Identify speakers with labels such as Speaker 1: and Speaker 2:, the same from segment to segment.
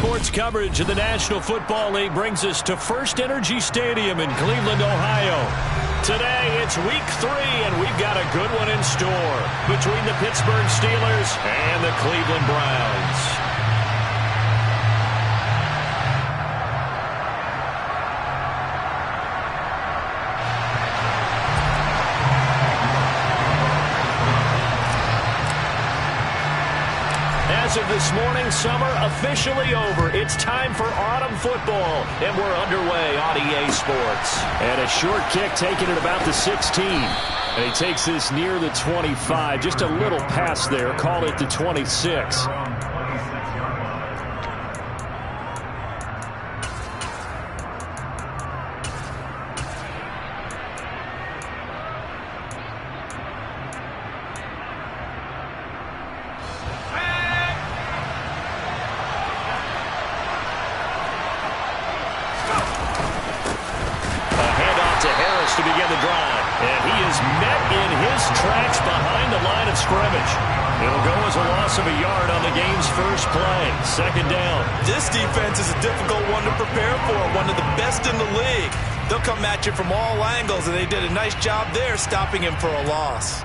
Speaker 1: Sports coverage of the National Football League brings us to First Energy Stadium in Cleveland, Ohio. Today, it's Week 3, and we've got a good one in store between the Pittsburgh Steelers and the Cleveland Browns. As of this morning, summer officially over. It's time for autumn football, and we're underway on EA Sports. And a short kick taken at about the 16. And he takes this near the 25. Just a little pass there. Call it the 26. To begin the drive, and he is met in his tracks behind the line of scrimmage. It'll go as a loss of a yard on the game's first play. Second down.
Speaker 2: This defense is a difficult one to prepare for, one of the best in the league. They'll come at you from all angles, and they did a nice job there stopping him for a loss.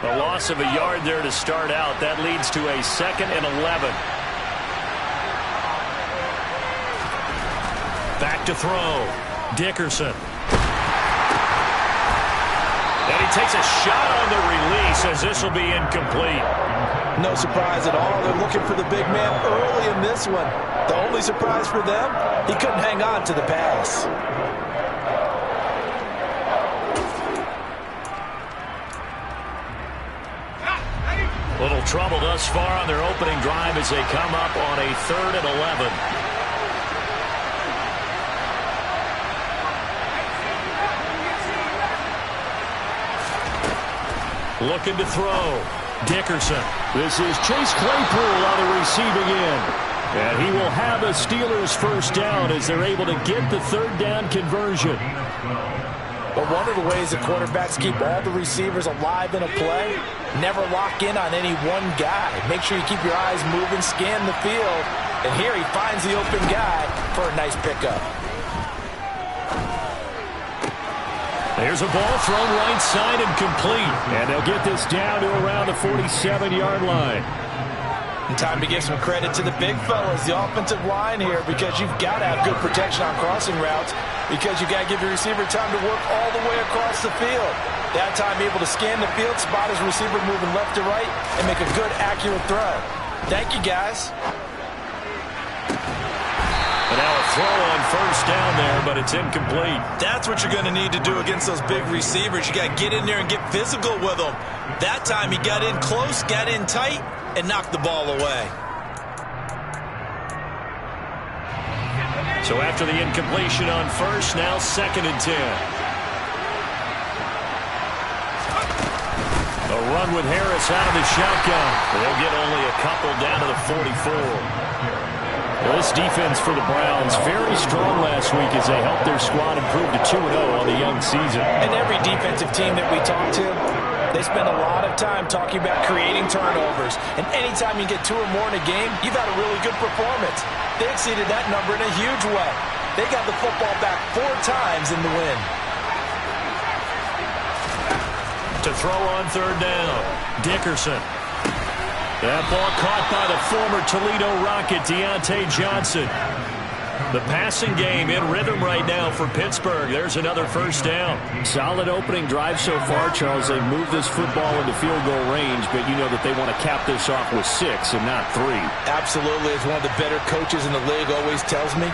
Speaker 1: A loss of a yard there to start out. That leads to a 2nd and 11. Back to throw. Dickerson. And he takes a shot on the release as this will be incomplete.
Speaker 2: No surprise at all. They're looking for the big man early in this one. The only surprise for them, he couldn't hang on to the pass.
Speaker 1: Little trouble thus far on their opening drive as they come up on a 3rd and 11. Looking to throw. Dickerson. This is Chase Claypool on the receiving end. And he will have a Steelers first down as they're able to get the 3rd down conversion.
Speaker 2: But one of the ways that quarterbacks keep all the receivers alive in a play, never lock in on any one guy. Make sure you keep your eyes moving, scan the field. And here he finds the open guy for a nice pickup.
Speaker 1: There's a ball thrown right side and complete. And they'll get this down to around the 47-yard line.
Speaker 2: And time to give some credit to the big fellas, the offensive line here, because you've got to have good protection on crossing routes, because you've got to give your receiver time to work all the way across the field. That time able to scan the field, spot his receiver moving left to right, and make a good, accurate throw. Thank you, guys.
Speaker 1: And now a throw on first down there, but it's incomplete.
Speaker 2: That's what you're going to need to do against those big receivers. You got to get in there and get physical with them. That time he got in close, got in tight, and knocked the ball away.
Speaker 1: So after the incompletion on first, now 2nd and 10. A run with Harris out of the shotgun. They'll get only a couple down to the 44. Well, this defense for the Browns, very strong last week as they helped their squad improve to 2-0 on the young season.
Speaker 2: And every defensive team that we talk to, they spend a lot of time talking about creating turnovers. And anytime you get 2 or more in a game, you've had a really good performance. They exceeded that number in a huge way. They got the football back 4 times in the win.
Speaker 1: To throw on 3rd down, Dickerson. That ball caught by the former Toledo Rocket, Deontay Johnson. The passing game in rhythm right now for Pittsburgh. There's another first down. Solid opening drive so far, Charles. They moved this football into field goal range, but you know that they want to cap this off with 6 and not 3.
Speaker 2: Absolutely. As one of the better coaches in the league always tells me,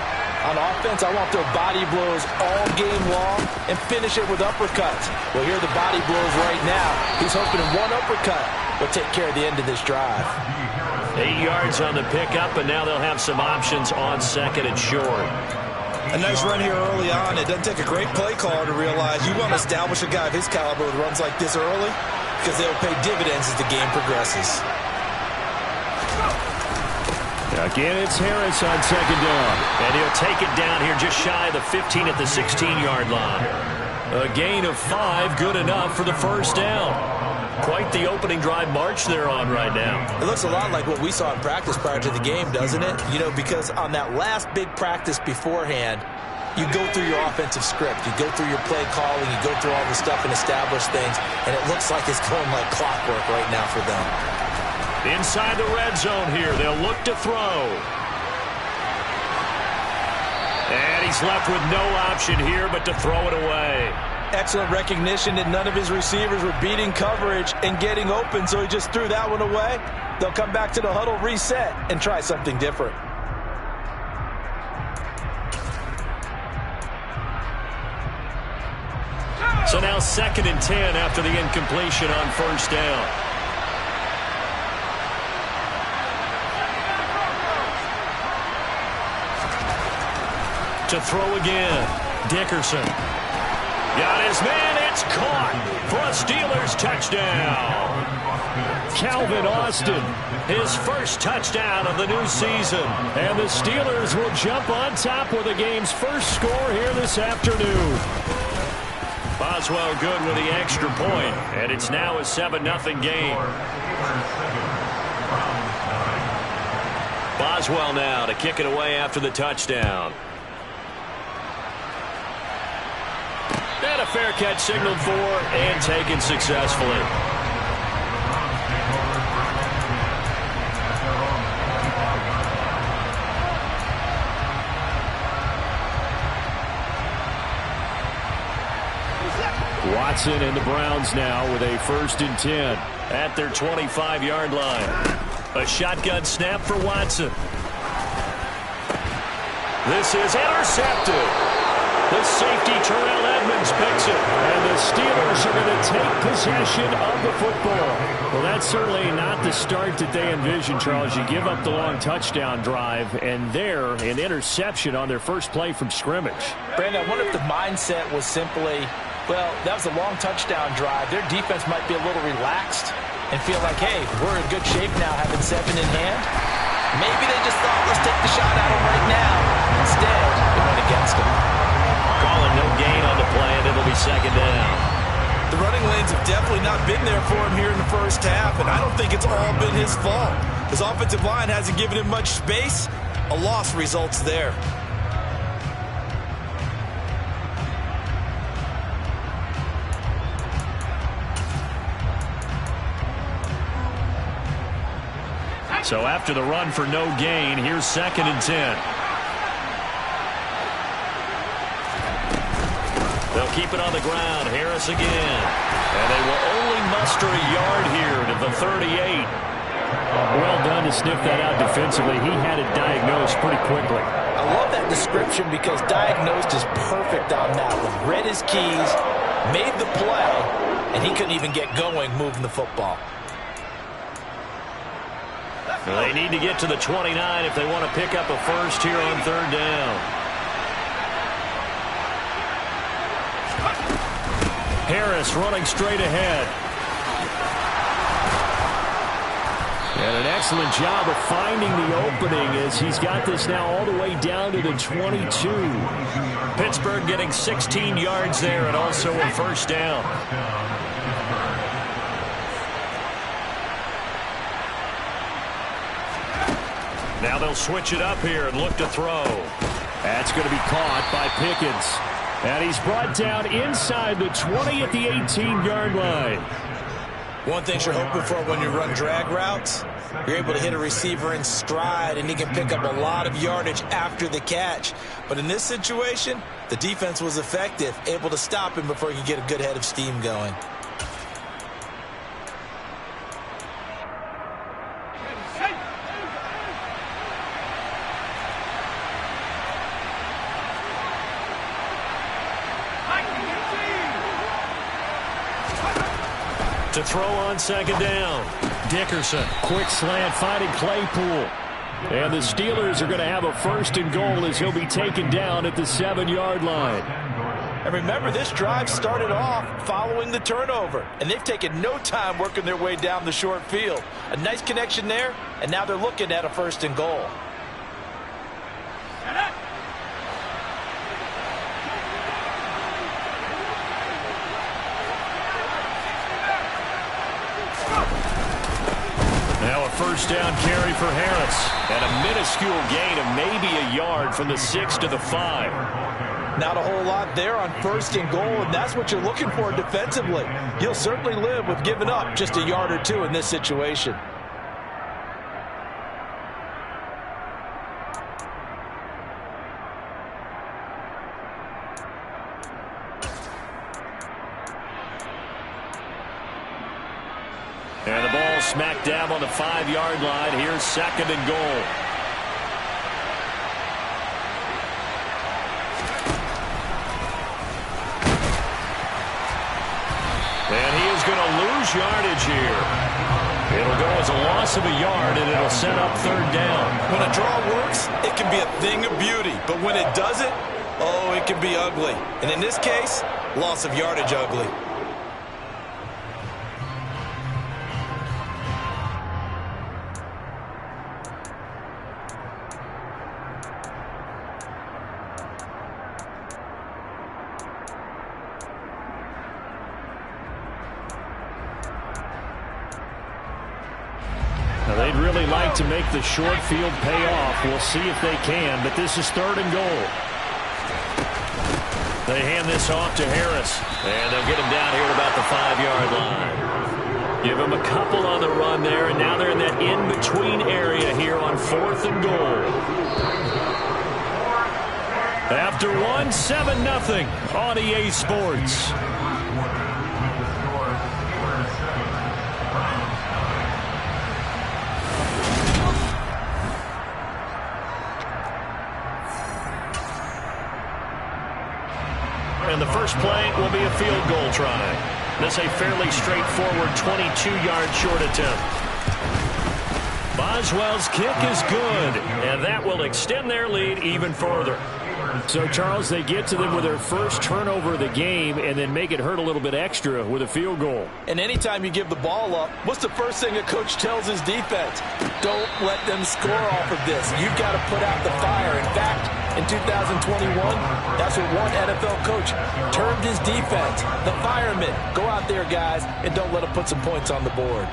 Speaker 2: on offense, I want their body blows all game long and finish it with uppercuts. Well, here are the body blows right now. He's hoping one uppercut will take care of the end of this drive.
Speaker 1: 8 yards on the pickup, and now they'll have some options on 2nd and short.
Speaker 2: A nice run here early on. It doesn't take a great play caller to realize you want to establish a guy of his caliber with runs like this early, because they'll pay dividends as the game progresses.
Speaker 1: Again, it's Harris on 2nd down. And he'll take it down here just shy of the 15 at the 16-yard line. A gain of 5, good enough for the first down. Quite the opening drive march they're on right now.
Speaker 2: It looks a lot like what we saw in practice prior to the game, doesn't it? You know, because on that last big practice beforehand, you go through your offensive script. You go through your play calling. You go through all the stuff and establish things. And it looks like it's going like clockwork right now for them.
Speaker 1: Inside the red zone here. They'll look to throw. And he's left with no option here but to throw it away.
Speaker 2: Excellent recognition that none of his receivers were beating coverage and getting open, so he just threw that one away. They'll come back to the huddle, reset, and try something different.
Speaker 1: So now 2nd and 10 after the incompletion on first down. To throw again, Dickerson. Got his man, it's caught for a Steelers touchdown. Calvin Austin, his first touchdown of the new season. And the Steelers will jump on top with the game's first score here this afternoon. Boswell good with the extra point, and it's now a 7-0 game. Boswell now to kick it away after the touchdown. And a fair catch signaled for and taken successfully. Watson and the Browns now with a 1st and 10 at their 25-yard line. A shotgun snap for Watson. This is intercepted. The safety, Terrell Edmonds, picks it. And the Steelers are going to take possession of the football. Well, that's certainly not the start that they envisioned, Charles. You give up the long touchdown drive, and there, an interception on their first play from scrimmage.
Speaker 2: Brandon, I wonder if the mindset was simply, well, that was a long touchdown drive. Their defense might be a little relaxed and feel like, hey, we're in good shape now having 7 in hand. Maybe they just thought, let's take the shot at them right now. Instead, it went against them.
Speaker 1: Calling no gain on the play, and it'll be 2nd down.
Speaker 2: The running lanes have definitely not been there for him here in the first half, and I don't think it's all been his fault. His offensive line hasn't given him much space. A loss results there.
Speaker 1: So after the run for no gain, here's 2nd and 10. They'll keep it on the ground. Harris again. And they will only muster a yard here to the 38. Well done to sniff that out defensively. He had it diagnosed pretty quickly.
Speaker 2: I love that description because diagnosed is perfect on that one. Read his keys, made the play, and he couldn't even get going moving the football.
Speaker 1: Well, they need to get to the 29 if they want to pick up a first here on 3rd down. Harris running straight ahead. And an excellent job of finding the opening as he's got this now all the way down to the 22. Pittsburgh getting 16 yards there and also a first down. Now they'll switch it up here and look to throw. That's going to be caught by Pickens. And he's brought down inside the 20 at the 18-yard line.
Speaker 2: One thing you're hoping for when you run drag routes, you're able to hit a receiver in stride, and he can pick up a lot of yardage after the catch. But in this situation, the defense was effective, able to stop him before he could get a good head of steam going.
Speaker 1: To throw on 2nd down. Dickerson. Quick slant finding Claypool. And the Steelers are going to have a 1st and goal as he'll be taken down at the 7-yard line.
Speaker 2: And remember, this drive started off following the turnover. And they've taken no time working their way down the short field. A nice connection there, and now they're looking at a 1st and goal.
Speaker 1: Now a first down carry for Harris. And a minuscule gain of maybe a yard from the 6 to the 5.
Speaker 2: Not a whole lot there on first and goal, and that's what you're looking for defensively. You'll certainly live with giving up just a yard or two in this situation.
Speaker 1: And the ball smack dab on the 5-yard line. Here's second and goal. And he is going to lose yardage here. It'll go as a loss of a yard, and it'll set up third down.
Speaker 2: When a draw works, it can be a thing of beauty. But when it doesn't, oh, it can be ugly. And in this case, loss of yardage ugly.
Speaker 1: They'd really like to make the short field pay off. We'll see if they can, but this is third and goal. They hand this off to Harris, and they'll get him down here at about the 5-yard line. Give him a couple on the run there, and now they're in that in-between area here on fourth and goal. After one, 7-0 on EA Sports. And the first play will be a field goal try. This a fairly straightforward 22-yard short attempt. Boswell's kick is good, and that will extend their lead even further. So, Charles, they get to them with their first turnover of the game and then make it hurt a little bit extra with a field goal.
Speaker 2: And anytime you give the ball up, what's the first thing a coach tells his defense? Don't let them score off of this. You've got to put out the fire. In fact, in 2021, that's what one NFL coach termed his defense, the firemen. Go out there, guys, and don't let them put some points on the board.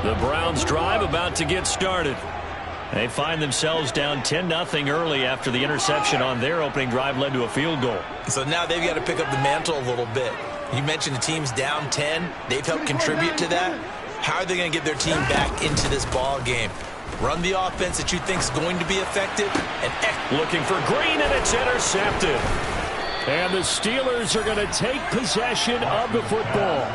Speaker 1: The Browns drive about to get started. They find themselves down 10-0 early after the interception on their opening drive led to a field goal.
Speaker 2: So now they've got to pick up the mantle a little bit. You mentioned the team's down 10. They've helped contribute to that. How are they going to get their team back into this ball game? Run the offense that you think is going to be effective. And
Speaker 1: looking for Green, and it's intercepted. And the Steelers are going to take possession of the football.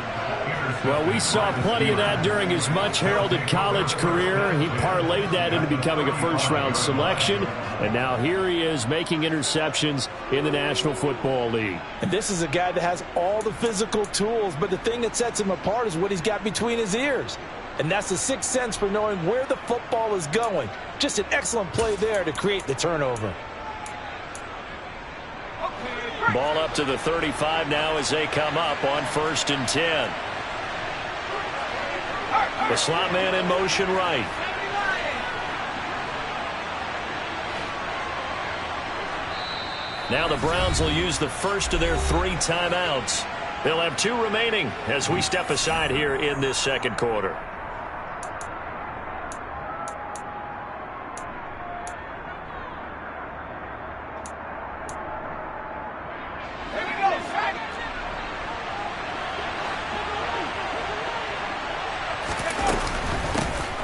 Speaker 1: Well, we saw plenty of that during his much-heralded college career. He parlayed that into becoming a first-round selection, and now here he is making interceptions in the National Football League.
Speaker 2: And this is a guy that has all the physical tools, but the thing that sets him apart is what he's got between his ears. And that's the sixth sense for knowing where the football is going. Just an excellent play there to create the turnover.
Speaker 1: Ball up to the 35 now as they come up on 1st and 10. The slot man in motion right. Now the Browns will use the first of their 3 timeouts. They'll have 2 remaining as we step aside here in this second quarter.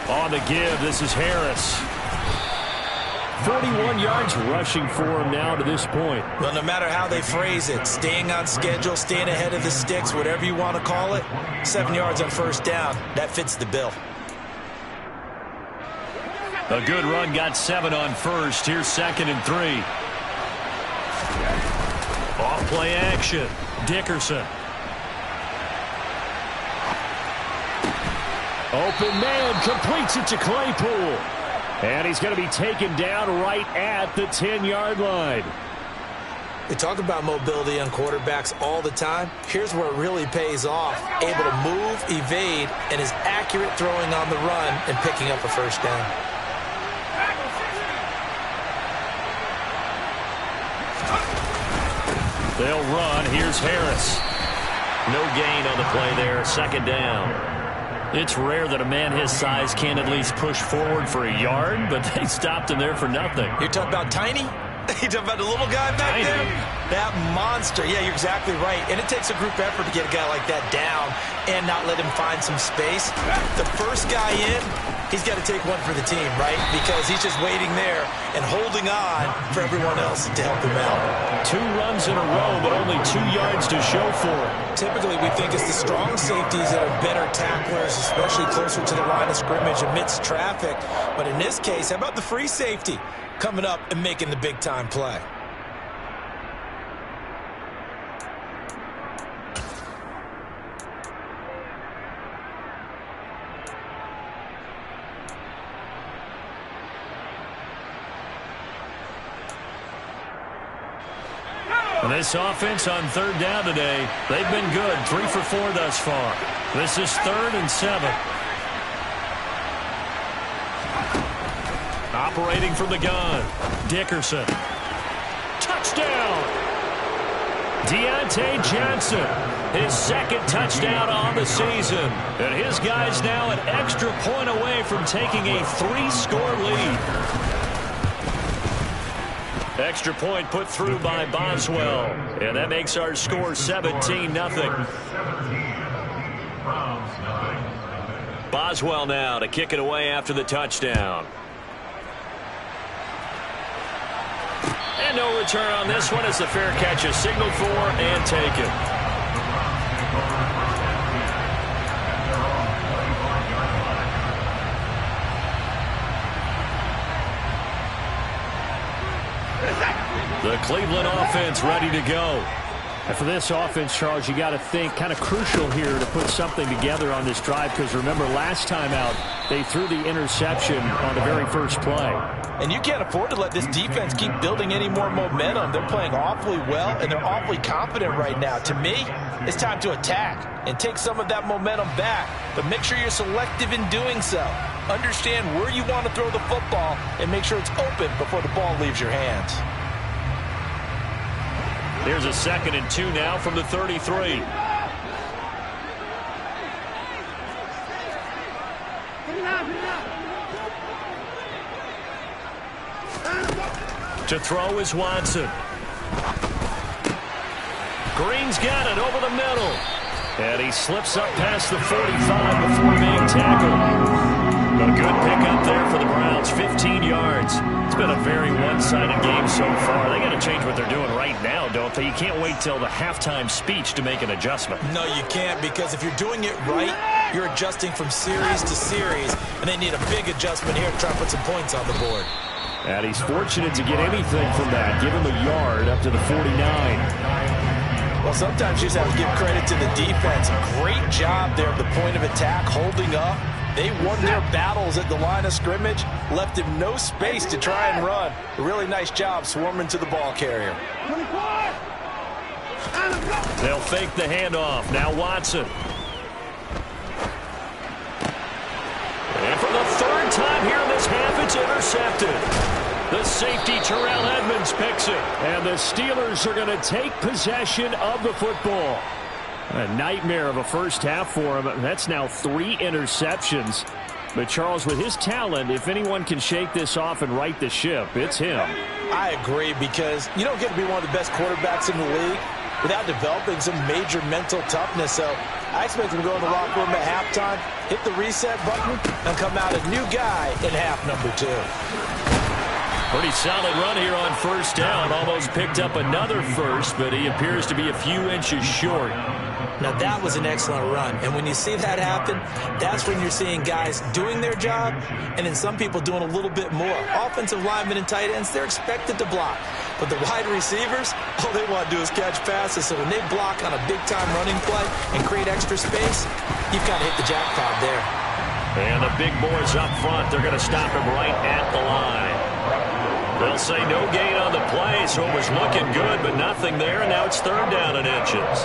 Speaker 1: On the give, this is Harris. 41 yards rushing for him now to this point.
Speaker 2: Well, no matter how they phrase it, staying on schedule, staying ahead of the sticks, whatever you want to call it, 7 yards on first down, that fits the bill.
Speaker 1: A good run got 7 on first. Here's 2nd and 3. Off play action. Dickerson. Open man completes it to Claypool. And he's going to be taken down right at the 10-yard line.
Speaker 2: They talk about mobility on quarterbacks all the time. Here's where it really pays off. Able to move, evade, and is accurate throwing on the run and picking up a first down.
Speaker 1: They'll run. Here's Harris. No gain on the play there. Second down. It's rare that a man his size can't at least push forward for a yard, but they stopped him there for nothing.
Speaker 2: You're talking about tiny? You're talking about the little guy back there? That monster. Yeah, you're exactly right. And it takes a group effort to get a guy like that down and not let him find some space. The first guy in, he's got to take one for the team, right? Because he's just waiting there and holding on for everyone else to help him out.
Speaker 1: 2 runs in a row, but only 2 yards to show for it.
Speaker 2: Typically, we think it's the strong safeties that are better tacklers, especially closer to the line of scrimmage amidst traffic. But in this case, how about the free safety coming up and making the big-time play?
Speaker 1: This offense on third down today, they've been good. 3 for 4 thus far. This is 3rd and 7. Operating from the gun, Dickerson. Touchdown! Deontay Johnson, his 2nd touchdown on the season. And his guys now an extra point away from taking a 3-score lead. Extra point put through by Boswell. And that makes our score 17-0. Boswell now to kick it away after the touchdown. And no return on this one as the fair catch is signaled for and taken. The Cleveland offense ready to go.
Speaker 3: And for this offense, Charles, you got to think kind of crucial here to put something together on this drive, because remember last time out they threw the interception on the very first play.
Speaker 2: And you can't afford to let this defense keep building any more momentum. They're playing awfully well, and they're awfully confident right now. To me, it's time to attack and take some of that momentum back. But make sure you're selective in doing so. Understand where you want to throw the football and make sure it's open before the ball leaves your hands.
Speaker 1: There's a 2nd and 2 now from the 33. To throw is Watson. Green's got it over the middle. And he slips up past the 45 before being tackled. A good pickup there for the Browns, 15 yards. It's been a very one-sided game so far. They got to change what they're doing right now, don't they? You can't wait till the halftime speech to make an adjustment.
Speaker 2: No, you can't, because if you're doing it right, you're adjusting from series to series, and they need a big adjustment here to try to put some points on the board.
Speaker 3: And he's fortunate to get anything from that. Give him a yard up to the 49.
Speaker 2: Well, sometimes you just have to give credit to the defense. Great job there at the point of attack, holding up. They won their battles at the line of scrimmage, left him no space to try and run. A really nice job swarming to the ball carrier.
Speaker 1: They'll fake the handoff. Now Watson. And for the 3rd time here in this half, it's intercepted. The safety, Terrell Edmonds, picks it.
Speaker 3: And the Steelers are going to take possession of the football. A nightmare of a first half for him. That's now 3 interceptions. But, Charles, with his talent, if anyone can shake this off and right the ship, it's him.
Speaker 2: I agree, because you don't get to be one of the best quarterbacks in the league without developing some major mental toughness. So I expect him to go in the locker room at halftime, hit the reset button, and come out a new guy in half number 2.
Speaker 1: Pretty solid run here on first down. Almost picked up another first, but he appears to be a few inches short.
Speaker 2: Now, that was an excellent run. And when you see that happen, that's when you're seeing guys doing their job and then some people doing a little bit more. Offensive linemen and tight ends, they're expected to block. But the wide receivers, all they want to do is catch passes. So when they block on a big-time running play and create extra space, you've got to hit the jackpot there.
Speaker 1: And the big boys up front, they're going to stop him right at the line. They'll say no gain on the play, so it was looking good, but nothing there, and now it's 3rd down and inches.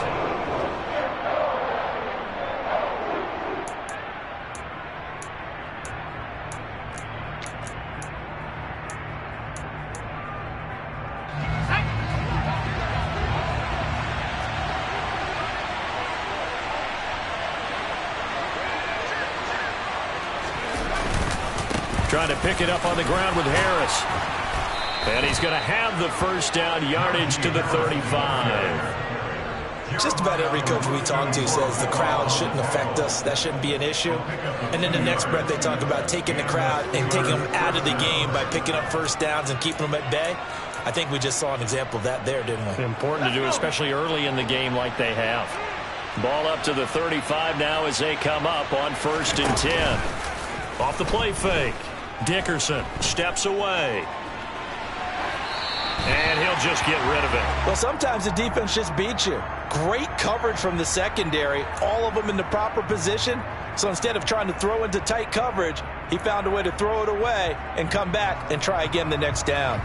Speaker 1: Trying to pick it up on the ground with Harris. And he's going to have the first down, yardage to the 35.
Speaker 2: Just about every coach we talk to says the crowd shouldn't affect us. That shouldn't be an issue. And then the next breath they talk about taking the crowd and taking them out of the game by picking up first downs and keeping them at bay. I think we just saw an example of that there, didn't we?
Speaker 1: Important to do, especially early in the game like they have. Ball up to the 35 now as they come up on 1st and 10. Off the play fake. Dickerson steps away. And he'll just get rid of it.
Speaker 2: Well, sometimes the defense just beats you. Great coverage from the secondary, all of them in the proper position. So instead of trying to throw into tight coverage, he found a way to throw it away and come back and try again the next down.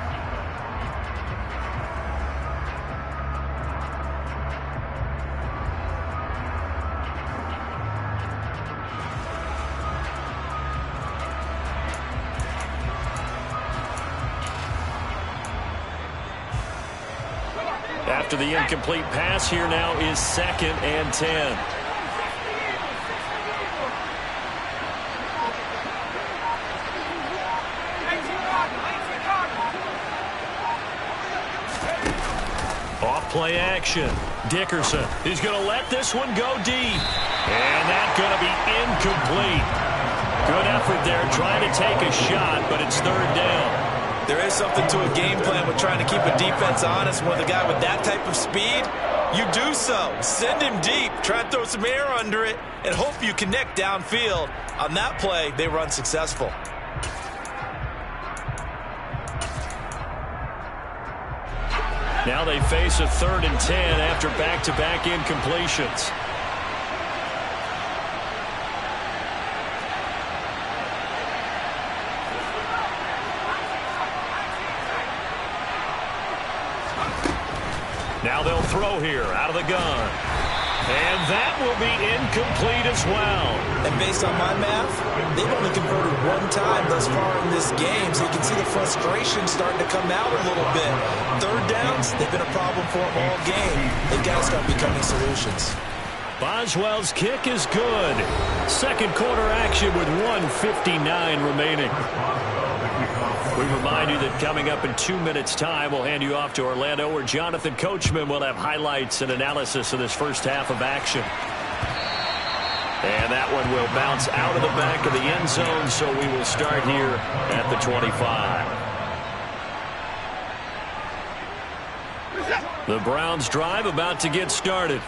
Speaker 1: After the incomplete pass, here now is 2nd and 10. Off play action. Dickerson. He's going to let this one go deep. And that's going to be incomplete. Good effort there trying to take a shot, but it's 3rd down.
Speaker 2: There is something to a game plan with trying to keep a defense honest. When the guy with that type of speed, you do so. Send him deep. Try and throw some air under it and hope you connect downfield. On that play, they were unsuccessful.
Speaker 1: Now they face a 3rd and 10 after back-to-back incompletions. Now they'll throw here out of the gun. And that will be incomplete as well.
Speaker 2: And based on my math, they've only converted 1 time thus far in this game, so you can see the frustration starting to come out a little bit. 3rd downs, they've been a problem for them all game. They've got to start becoming solutions.
Speaker 1: Boswell's kick is good. 2nd quarter action with 1:59 remaining. We remind you that coming up in 2 minutes' time, we'll hand you off to Orlando, where Jonathan Coachman will have highlights and analysis of this first half of action. And that one will bounce out of the back of the end zone, so we will start here at the 25. The Browns drive about to get started.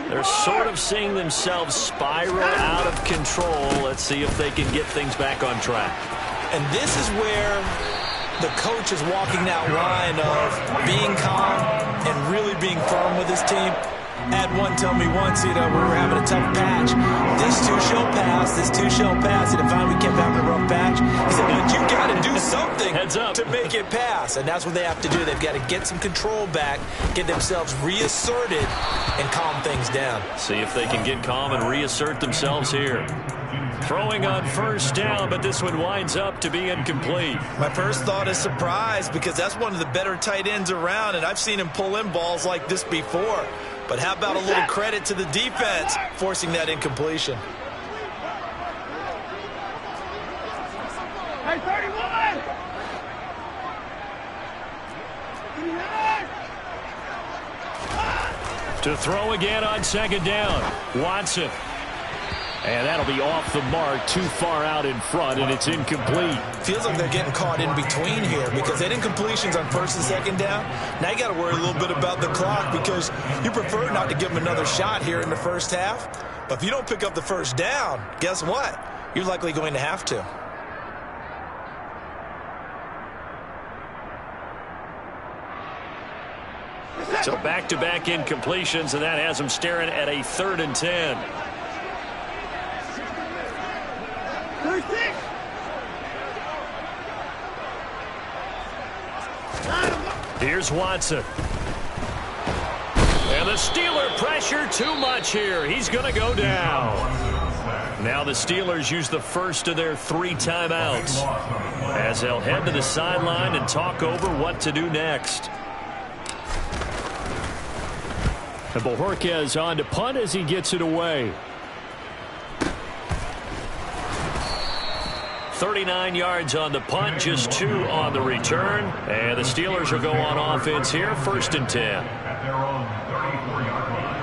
Speaker 1: They're sort of seeing themselves spiral out of control. Let's see if they can get things back on track.
Speaker 2: And this is where the coach is walking that line of being calm and really being firm with his team. Had one tell me once, we were having a tough patch. This too shall pass, this too shall pass. And finally we kept having a rough patch. He said, but you got to do something to make it pass. And that's what they have to do. They've got to get some control back, get themselves reasserted, and calm things down.
Speaker 1: See if they can get calm and reassert themselves here. Throwing on 1st down, but this one winds up to be incomplete.
Speaker 2: My first thought is surprise, because that's one of the better tight ends around, and I've seen him pull in balls like this before. But how about a little credit to the defense forcing that incompletion?
Speaker 4: Hey, 31!
Speaker 1: To throw again on 2nd down. Watson. And that'll be off the mark, too far out in front, and it's incomplete.
Speaker 2: Feels like they're getting caught in between here, because that incompletion's on 1st and 2nd down. Now you got to worry a little bit about the clock, because you prefer not to give them another shot here in the first half. But if you don't pick up the 1st down, guess what? You're likely going to have to.
Speaker 1: So back-to-back incompletions, and that has them staring at a 3rd and 10. Here's Watson. And the Steeler pressure too much here. He's going to go down. Now the Steelers use the first of their 3 timeouts as they'll head to the sideline and talk over what to do next. And Bojorquez on to punt as he gets it away. 39 yards on the punt, just 2 on the return. And the Steelers will go on offense here, 1st and 10.
Speaker 4: At their own 34-yard line.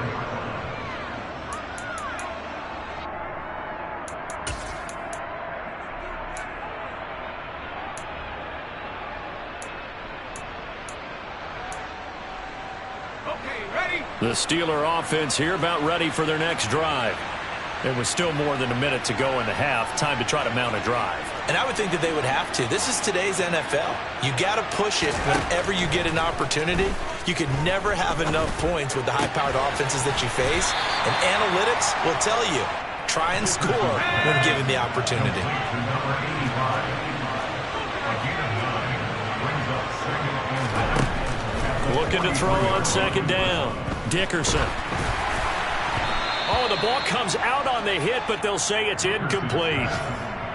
Speaker 1: The Steeler offense here about ready for their next drive. There was still more than a minute to go in the half. Time to try to mount a drive.
Speaker 2: And I would think that they would have to. This is today's NFL. You got to push it whenever you get an opportunity. You can never have enough points with the high-powered offenses that you face. And analytics will tell you, try and score when given the opportunity.
Speaker 1: Looking to throw on 2nd down. Dickerson. Oh, the ball comes out on the hit, but they'll say it's incomplete.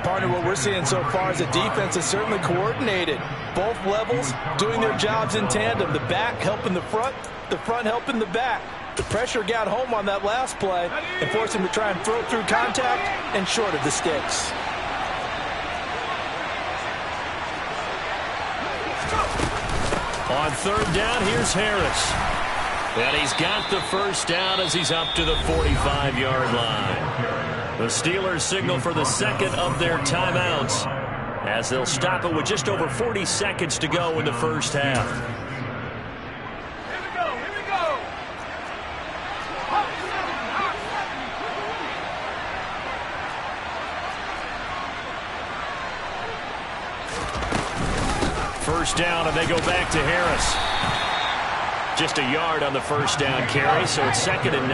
Speaker 2: Partner, what we're seeing so far is the defense is certainly coordinated. Both levels doing their jobs in tandem. The back helping the front helping the back. The pressure got home on that last play and forced him to try and throw through contact and short of the sticks.
Speaker 1: On 3rd down, here's Harris. And he's got the 1st down as he's up to the 45-yard line. The Steelers signal for the 2nd of their timeouts as they'll stop it with just over 40 seconds to go in the 1st half.
Speaker 4: Here we go.
Speaker 1: First down, and they go back to Harris. Just a yard on the 1st down carry, so it's 2nd and 9.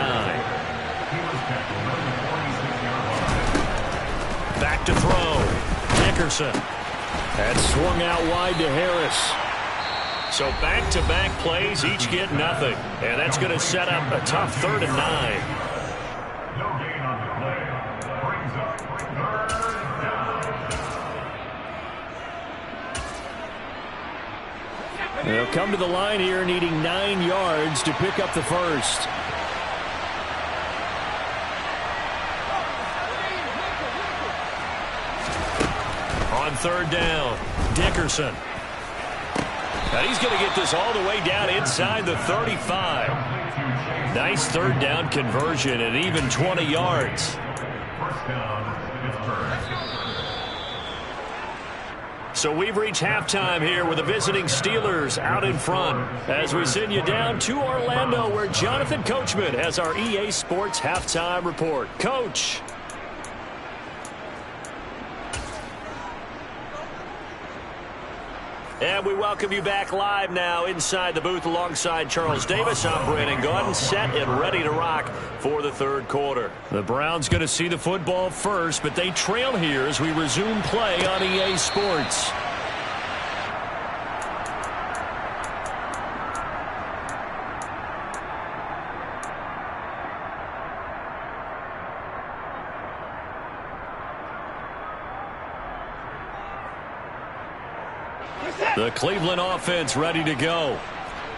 Speaker 1: Back to throw. Dickerson. That swung out wide to Harris. So back-to-back plays, each get nothing. And that's going to set up a tough 3rd and 9.
Speaker 4: No gain on the play. Brings up 3rd down.
Speaker 3: They'll come to the line here needing 9 yards to pick up the 1st.
Speaker 1: On 3rd down, Dickerson. Now he's going to get this all the way down inside the 35. Nice 3rd down conversion at even 20 yards.
Speaker 4: 1st down, Pittsburgh.
Speaker 1: So we've reached halftime here with the visiting Steelers out in front as we send you down to Orlando where Jonathan Coachman has our EA Sports halftime report. Coach. And we welcome you back live now inside the booth alongside Charles Davis. I'm Brandon Gaudin, set and ready to rock for the 3rd quarter. The Browns going to see the football first, but they trail here as we resume play on EA Sports. The Cleveland offense ready to go.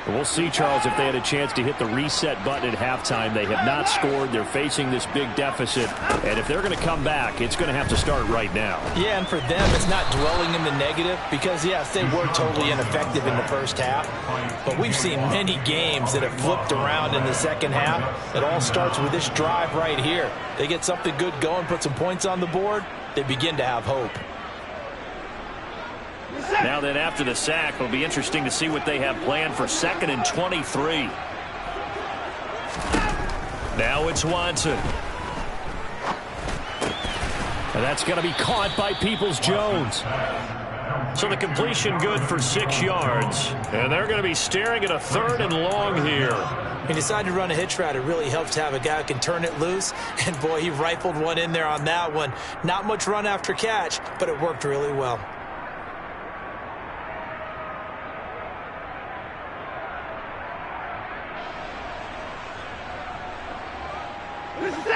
Speaker 3: We'll see, Charles, if they had a chance to hit the reset button at halftime. They have not scored. They're facing this big deficit. And if they're going to come back, it's going to have to start right now.
Speaker 2: Yeah, and for them, it's not dwelling in the negative because, yes, they were totally ineffective in the 1st half. But we've seen many games that have flipped around in the 2nd half. It all starts with this drive right here. They get something good going, put some points on the board, they begin to have hope.
Speaker 1: Now then, after the sack, it'll be interesting to see what they have planned for 2nd and 23. Now it's Watson.
Speaker 3: And that's going to be caught by Peoples-Jones.
Speaker 1: So the completion good for 6 yards. And they're going to be staring at a 3rd and long here.
Speaker 2: He decided to run a hitch route. It really helps to have a guy who can turn it loose. And, boy, he rifled one in there on that one. Not much run after catch, but it worked really well.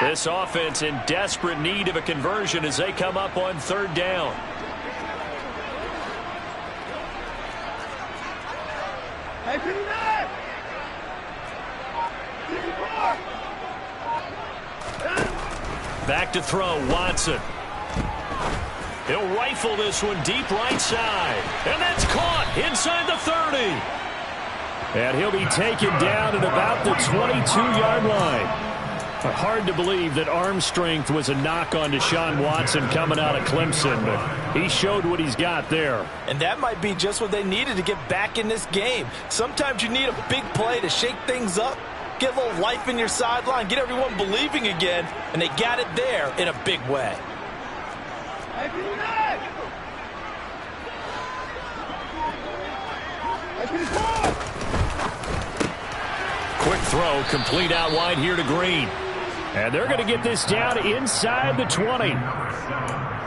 Speaker 1: This offense in desperate need of a conversion as they come up on 3rd down. Back to throw, Watson. He'll rifle this one deep right side. And that's caught inside the 30.
Speaker 3: And he'll be taken down at about the 22-yard line. Hard to believe that arm strength was a knock on Deshaun Watson coming out of Clemson, but he showed what he's got there.
Speaker 2: And that might be just what they needed to get back in this game. Sometimes you need a big play to shake things up, get a little life in your sideline, get everyone believing again, and they got it there in a big way.
Speaker 1: Quick throw, complete out wide here to Green.
Speaker 3: And they're going to get this down inside the 20.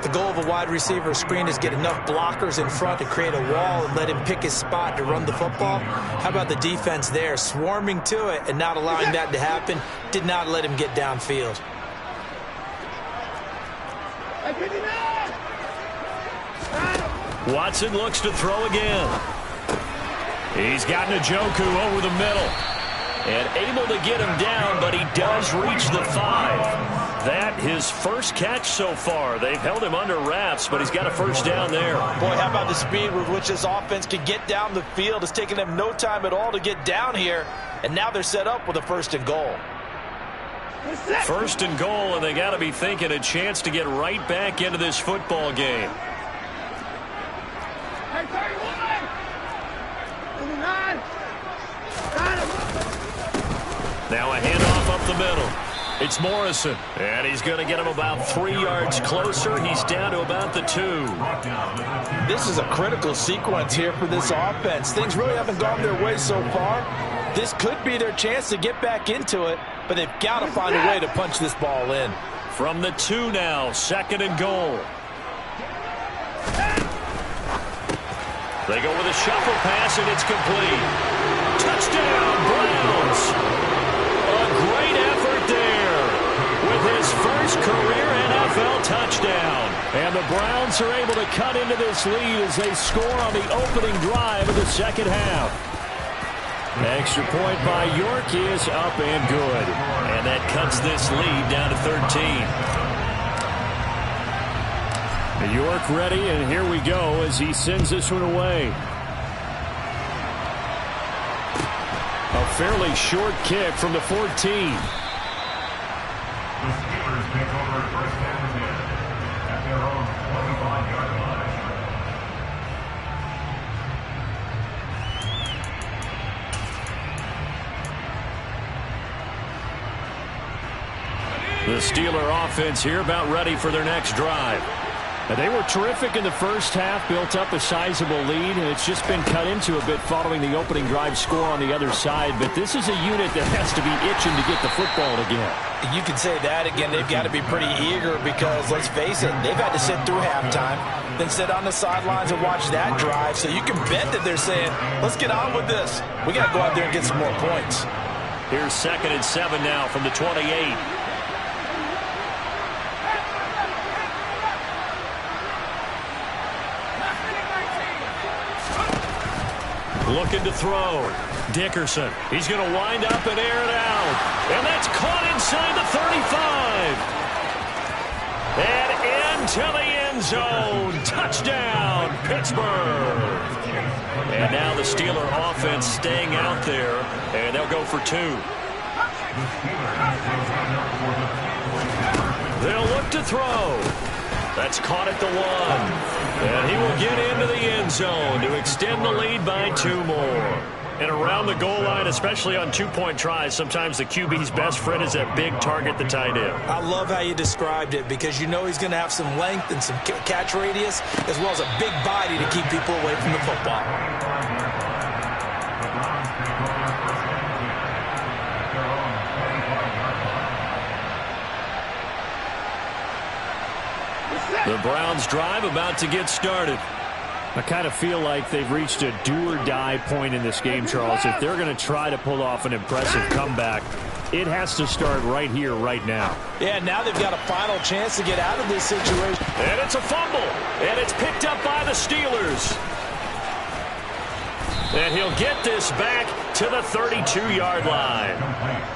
Speaker 2: The goal of a wide receiver screen is get enough blockers in front to create a wall and let him pick his spot to run the football. How about the defense there, swarming to it and not allowing that to happen? Did not let him get downfield.
Speaker 1: Watson looks to throw again. He's got Njoku over the middle. And able to get him down, but he does reach the 5. That his first catch so far. They've held him under wraps, but he's got a first down there.
Speaker 2: Boy, how about the speed with which this offense can get down the field? It's taken them no time at all to get down here, and now they're set up with a 1st and goal.
Speaker 1: 1st and goal, and they got to be thinking a chance to get right back into this football game. Now a handoff up the middle. It's Morrison, and he's going to get him about 3 yards closer. He's down to about the 2.
Speaker 2: This is a critical sequence here for this offense. Things really haven't gone their way so far. This could be their chance to get back into it, but they've got to find a way to punch this ball in.
Speaker 1: From the 2 now, 2nd and goal. They go with a shuffle pass, and it's complete. Touchdown, Browns! Great effort there with his first career NFL touchdown. And the Browns are able to cut into this lead as they score on the opening drive of the 2nd half. Extra point by York is up and good. And that cuts this lead down to 13. York ready, and here we go as he sends this one away. A fairly short kick from the 14.
Speaker 4: The Steelers take over 1st and 10 at their own 25-yard line.
Speaker 1: The Steeler offense here about ready for their next drive.
Speaker 3: They were terrific in the first half, built up a sizable lead, and it's just been cut into a bit following the opening drive score on the other side. But this is a unit that has to be itching to get the football again.
Speaker 2: You can say that again. They've got to be pretty eager because, let's face it, they've had to sit through halftime, then sit on the sidelines and watch that drive. So you can bet that they're saying, let's get on with this. We got to go out there and get some more points.
Speaker 1: Here's 2nd and 7 now from the 28. Looking to throw. Dickerson. He's going to wind up and air it out. And that's caught inside the 35. And into the end zone. Touchdown, Pittsburgh. And now the Steeler offense staying out there. And they'll go for 2. They'll look to throw. That's caught at the 1. And he will get into the end zone to extend the lead by 2 more. And around the goal line, especially on 2-point tries, sometimes the QB's best friend is that big target, the tight end.
Speaker 2: I love how you described it because you know he's going to have some length and some catch radius as well as a big body to keep people away from the football.
Speaker 1: The Browns drive about to get started.
Speaker 3: I kind of feel like they've reached a do-or-die point in this game, Charles. If they're going to try to pull off an impressive comeback, it has to start right here, right now.
Speaker 2: Yeah, now they've got a final chance to get out of this situation.
Speaker 1: And it's a fumble. And it's picked up by the Steelers. And he'll get this back to the 32-yard line.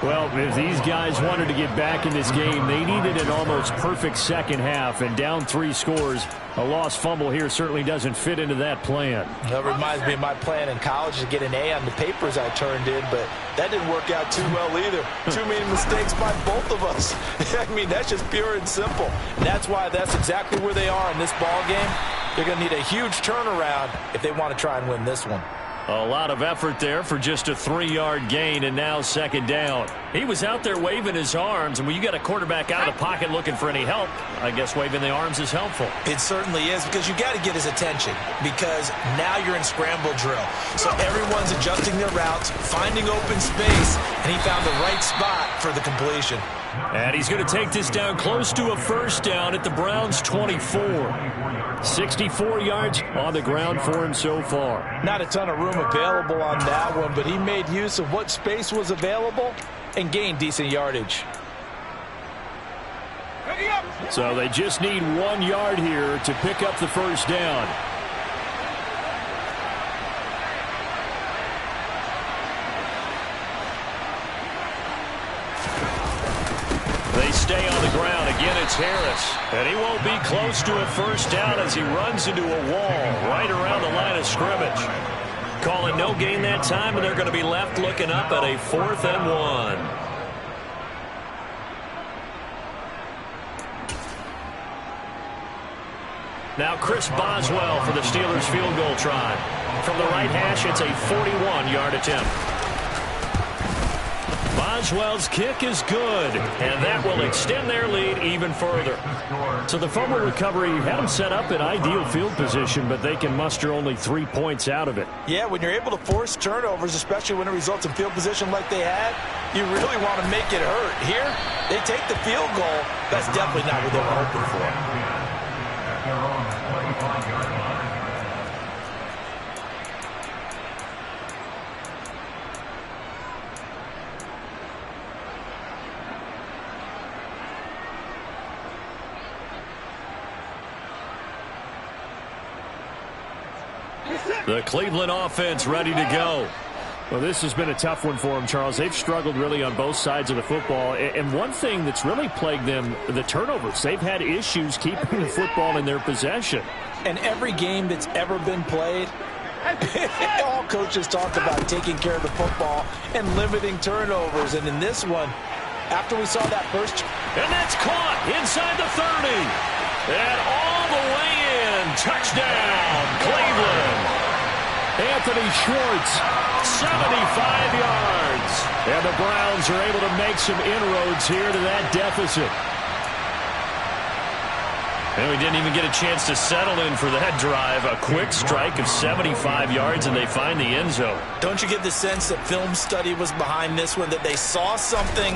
Speaker 3: Well, if these guys wanted to get back in this game, they needed an almost perfect second half, and down 3 scores. A lost fumble here certainly doesn't fit into that plan.
Speaker 2: That reminds me of my plan in college to get an A on the papers I turned in, but that didn't work out too well either. Too many mistakes by both of us. I mean, that's just pure and simple. And that's why that's exactly where they are in this ball game. They're going to need a huge turnaround if they want to try and win this one.
Speaker 1: A lot of effort there for just a 3-yard gain, and now second down. He was out there waving his arms, and when you got a quarterback out of the pocket looking for any help, I guess waving the arms is helpful.
Speaker 2: It certainly is, because you got to get his attention, because now you're in scramble drill. So everyone's adjusting their routes, finding open space, and he found the right spot for the completion.
Speaker 1: And he's going to take this down close to a first down at the Browns' 24. 64 yards on the ground for him so far.
Speaker 2: Not a ton of room available on that one, but he made use of what space was available and gained decent yardage.
Speaker 3: So they just need 1 yard here to pick up the first down.
Speaker 1: They stay on the ground. Again, it's Harris. And he won't be close to a first down as he runs into a wall right around the line of scrimmage. Calling no gain that time, and they're going to be left looking up at a 4th and 1. Now Chris Boswell for the Steelers field goal try. From the right hash, it's a 41-yard attempt. Boswell's kick is good, and that will extend their lead even further.
Speaker 3: So the fumble recovery had them set up in ideal field position, but they can muster only 3 points out of it.
Speaker 2: Yeah, when you're able to force turnovers, especially when it results in field position like they had, you really want to make it hurt. Here, they take the field goal. That's definitely not what they were hoping for.
Speaker 1: The Cleveland offense ready to go.
Speaker 3: Well, this has been a tough one for them, Charles. They've struggled really on both sides of the football. And one thing that's really plagued them, the turnovers. They've had issues keeping the football in their possession.
Speaker 2: And every game that's ever been played, all coaches talk about taking care of the football and limiting turnovers. And in this one, after we saw that first...
Speaker 1: And that's caught inside the 30. And all the way in. Touchdown, Cleveland.
Speaker 3: Anthony Schwartz,
Speaker 1: 75 yards.
Speaker 3: And the Browns are able to make some inroads here to that deficit.
Speaker 1: And we didn't even get a chance to settle in for that drive. A quick strike of 75 yards, and they find the end zone.
Speaker 2: Don't you get the sense that film study was behind this one, that they saw something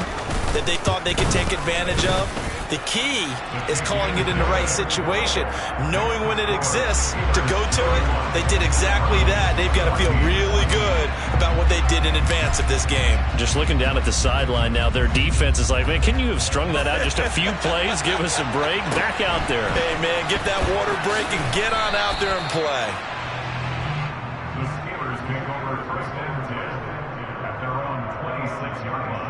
Speaker 2: that they thought they could take advantage of? The key is calling it in the right situation, knowing when it exists to go to it. They did exactly that. They've got to feel really good about what they did in advance of this game.
Speaker 1: Just looking down at the sideline now, their defense is like, man, can you have strung that out just a few plays? Give us a break. Back out there.
Speaker 2: Hey, man, get that water break and get on out there and play.
Speaker 4: The Steelers take over 1st and 10 at their own 26-yard line.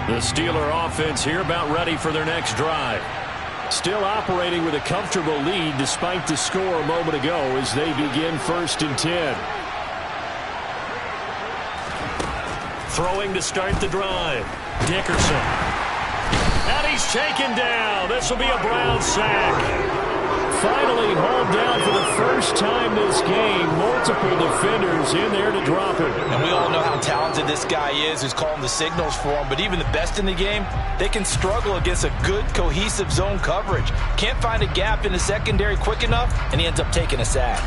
Speaker 1: The Steeler offense here about ready for their next drive.
Speaker 3: Still operating with a comfortable lead despite the score a moment ago as they begin 1st and 10.
Speaker 1: Throwing to start the drive. Dickerson. And he's taken down. This will be a Brown sack.
Speaker 3: Finally hauled down for the first time this game. Multiple defenders in there to drop him.
Speaker 2: And we all know how talented this guy is who's calling the signals for him. But even the best in the game, they can struggle against a good, cohesive zone coverage. Can't find a gap in the secondary quick enough, and he ends up taking a sack.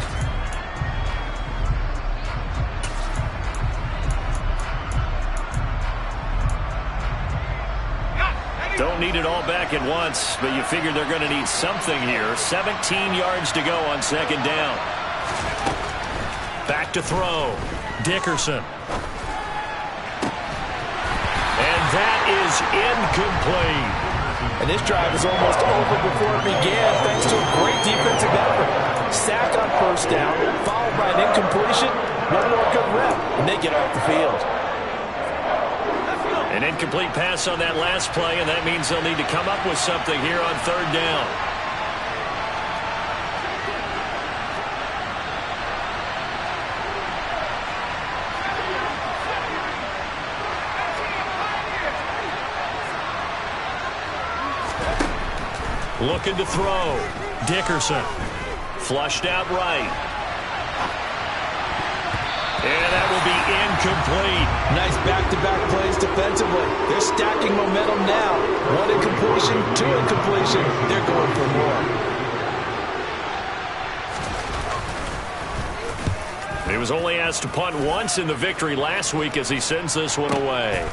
Speaker 1: Don't need it all back at once, but you figure they're going to need something here. 17 yards to go on second down. Back to throw. Dickerson. And that is incomplete.
Speaker 2: And this drive is almost over before it began thanks to a great defensive effort. Sack on first down, followed by an incompletion. One more good rep, and they get off the field.
Speaker 1: An incomplete pass on that last play, and that means they'll need to come up with something here on third down. Looking to throw. Dickerson. Flushed out right. And that will be incomplete.
Speaker 2: Nice back-to-back plays defensively. They're stacking momentum now. One incompletion, two incompletion. They're going for more.
Speaker 1: He was only asked to punt once in the victory last week as he sends this one away.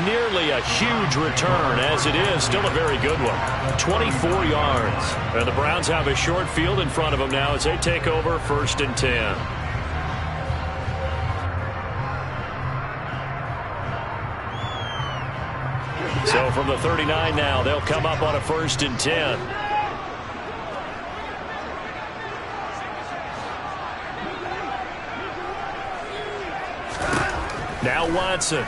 Speaker 1: Nearly a huge return, as it is still a very good one. 24 yards. And the Browns have a short field in front of them now as they take over 1st and 10. So from the 39 now, they'll come up on a 1st and 10. Now Watson.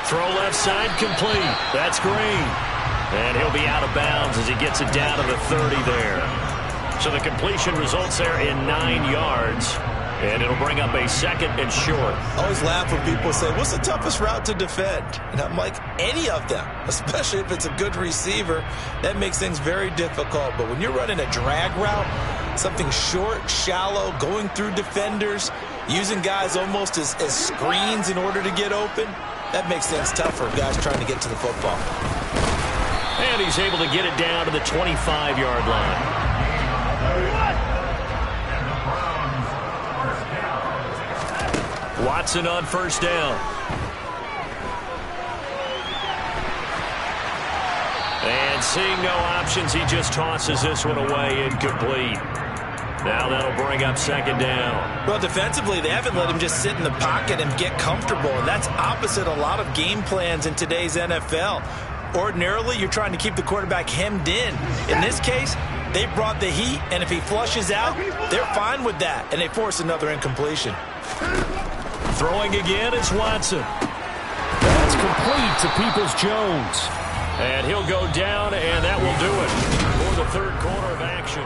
Speaker 1: Throw left side complete. That's Green. And he'll be out of bounds as he gets it down to the 30 there. So the completion results there in 9 yards. And it'll bring up a 2nd and short.
Speaker 2: I always laugh when people say, what's the toughest route to defend? And I'm like, any of them, especially if it's a good receiver. That makes things very difficult. But when you're running a drag route, something short, shallow, going through defenders, using guys almost as screens in order to get open, that makes things tough for guys trying to get to the football.
Speaker 1: And he's able to get it down to the 25-yard line. Watson on first down. And seeing no options, he just tosses this one away, incomplete. Now that'll bring up 2nd down.
Speaker 2: Well, defensively, they haven't let him just sit in the pocket and get comfortable, and that's opposite a lot of game plans in today's NFL. Ordinarily, you're trying to keep the quarterback hemmed in. In this case, they brought the heat, and if he flushes out, they're fine with that, and they force another incompletion.
Speaker 1: Throwing again, it's Watson.
Speaker 3: That's complete to Peoples-Jones.
Speaker 1: And he'll go down, and that will do it for the 3rd quarter of action.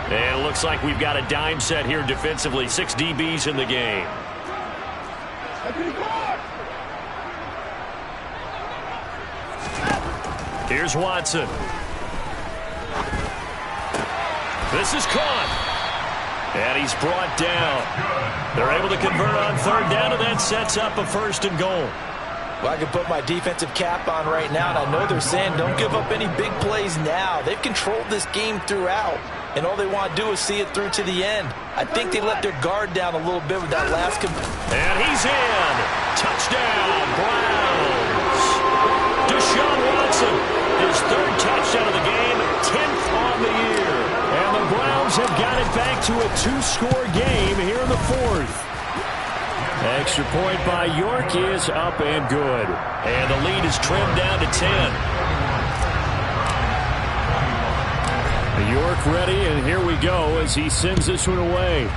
Speaker 1: And it looks like we've got a dime set here defensively. 6 DBs in the game. Here's Watson. This is caught. And he's brought down. They're able to convert on 3rd down, and that sets up a 1st and goal.
Speaker 2: Well, I can put my defensive cap on right now, and I know they're saying don't give up any big plays now. They've controlled this game throughout, and all they want to do is see it through to the end. I think they let their guard down a little bit with that last.
Speaker 1: And he's in. Touchdown, Browns. Deshaun Watson, his 3rd touchdown of the game, 10th on the year.
Speaker 3: And the Browns have got it back to a 2-score game here in the 4th. Extra point by York is up and good.
Speaker 1: And the lead is trimmed down to 10.
Speaker 3: York ready, and here we go as he sends this one away.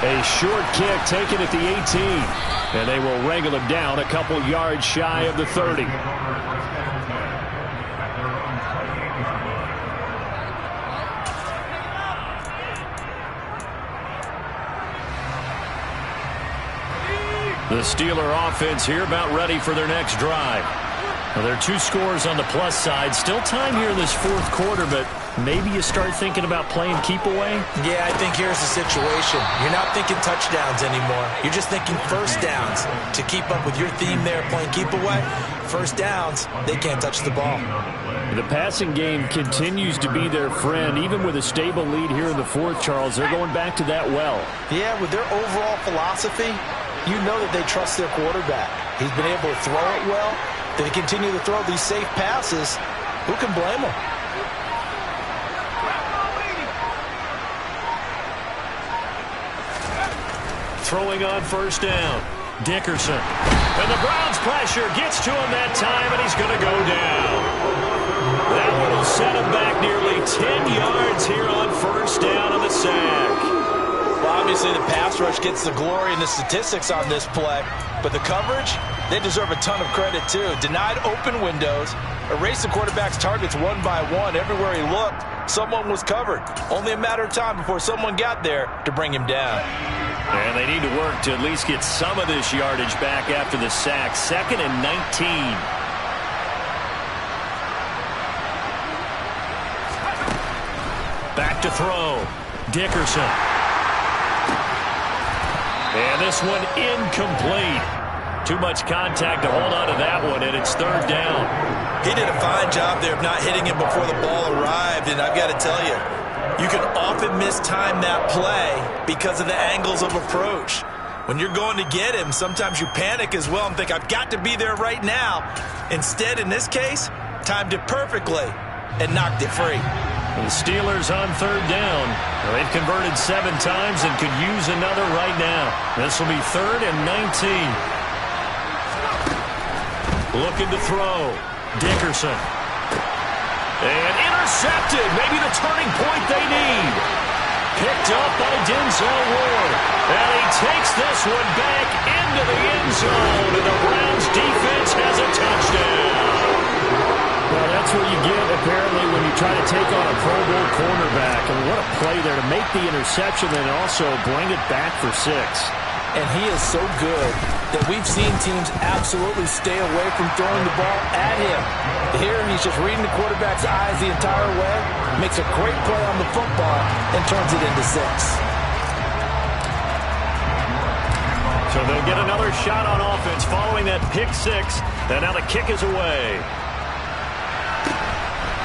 Speaker 3: A short kick taken at the 18. And they will wrangle him down a couple yards shy of the 30. The Steeler offense here about ready for their next drive. Well, there are 2 scores on the plus side. Still time here in this 4th quarter, but
Speaker 1: maybe you start thinking about playing keep away?
Speaker 2: Yeah, I think here's the situation. You're not thinking touchdowns anymore. You're just thinking first downs. To keep up with your theme there, playing keep away, first downs, they can't touch the ball.
Speaker 3: The passing game continues to be their friend. Even with a stable lead here in the fourth, Charles, they're going back to that well.
Speaker 2: Yeah, with their overall philosophy, you know that they trust their quarterback. He's been able to throw it well. They continue to throw these safe passes. Who can blame them?
Speaker 1: Throwing on first down. Dickerson. And the Browns' pressure gets to him that time, and he's going to go down. That one will set him back nearly 10 yards here on first down on the sack.
Speaker 2: Well, obviously the pass rush gets the glory and the statistics on this play, but the coverage, they deserve a ton of credit too. Denied open windows, erased the quarterback's targets one by one. Everywhere he looked, someone was covered. Only a matter of time before someone got there to bring him down.
Speaker 1: And they need to work to at least get some of this yardage back after the sack. 2nd and 19. Back to throw. Dickerson. And this one incomplete. Too much contact to hold on to that one, and it's third down.
Speaker 2: He did a fine job there of not hitting him before the ball arrived, and I've got to tell you, you can often mistime that play because of the angles of approach. When you're going to get him, sometimes you panic as well and think, I've got to be there right now. Instead, in this case, timed it perfectly and knocked it free.
Speaker 1: The Steelers on third down. They've converted 7 times and could use another right now. This will be 3rd and 19. Looking to throw. Dickerson. And intercepted. Maybe the turning point they need. Picked up by Denzel Ward. And he takes this one back into the end zone. And the Browns defense has a touchdown.
Speaker 3: Well, that's what you get, apparently, when you try to take on a Pro Bowl cornerback. And what a play there to make the interception and also bring it back for 6.
Speaker 2: And he is so good that we've seen teams absolutely stay away from throwing the ball at him. Here, he's just reading the quarterback's eyes the entire way, makes a great play on the football, and turns it into 6.
Speaker 1: So they'll get another shot on offense following that pick 6. And now the kick is away.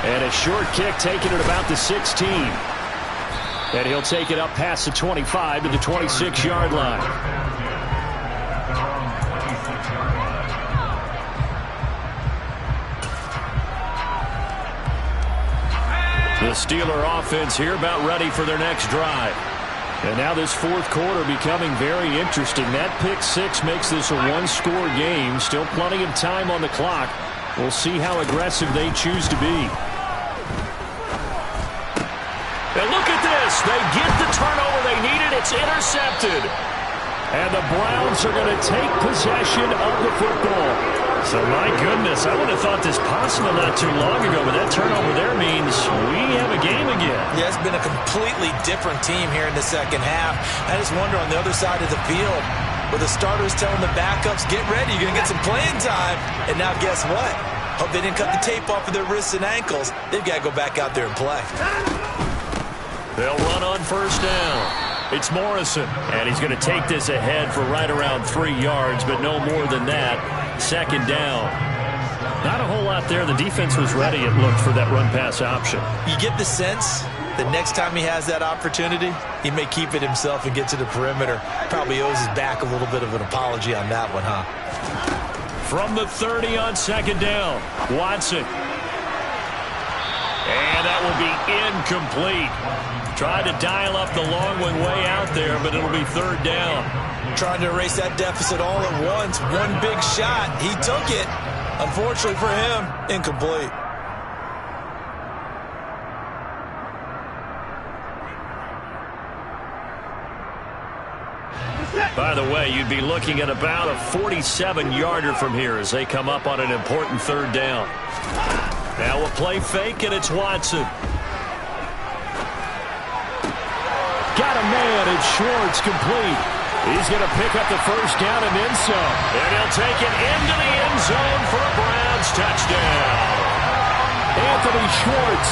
Speaker 1: And a short kick taken at about the 16. And he'll take it up past the 25 to the 26-yard line. The Steeler offense here about ready for their next drive. And now this fourth quarter becoming very interesting. That pick 6 makes this a one-score game. Still plenty of time on the clock. We'll see how aggressive they choose to be. And look at this. They get the turnover they needed. It's intercepted. And the Browns are going to take possession of the football. So, my goodness, I would have thought this possible not too long ago, but that turnover there means we have a game again.
Speaker 2: Yeah, it's been a completely different team here in the second half. I just wonder on the other side of the field, where the starters telling the backups, get ready, you're going to get some playing time. And now guess what? Hope they didn't cut the tape off of their wrists and ankles. They've got to go back out there and play.
Speaker 1: They'll run on first down. It's Morrison, and he's going to take this ahead for right around 3 yards, but no more than that. Second down. Not a whole lot there. The defense was ready, it looked, for that run-pass option.
Speaker 2: You get the sense that next time he has that opportunity, he may keep it himself and get to the perimeter. Probably owes his back a little bit of an apology on that one, huh?
Speaker 1: From the 30 on second down, Watson. And that will be incomplete. Tried to dial up the long one way out there, but it'll be third down.
Speaker 2: Trying to erase that deficit all at once. One big shot. He took it. Unfortunately for him, incomplete.
Speaker 1: By the way, you'd be looking at about a 47-yarder from here as they come up on an important third down. Now a play fake, and it's Watson. Got a man, and Schwartz complete. He's going to pick up the first down and then some. And he'll take it into the end zone for a Browns touchdown.
Speaker 3: Anthony Schwartz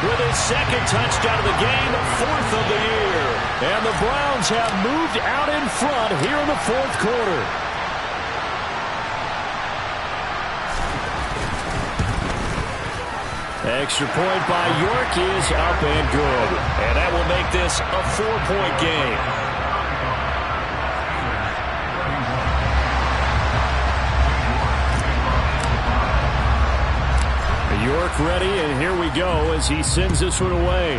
Speaker 3: with his second touchdown of the game, fourth of the year. And the Browns have moved out in front here in the fourth quarter. Extra point by York is up and good.
Speaker 1: And that will make this a 4-point game.
Speaker 3: York ready, and here we go as he sends this one away.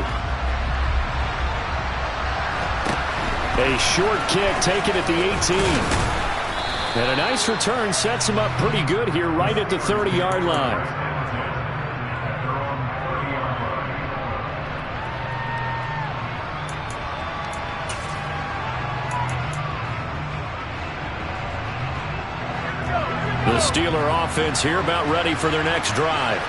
Speaker 3: A short kick taken at the 18. And a nice return sets him up pretty good here right at the 30-yard line. The Steeler offense here about ready for their next drive.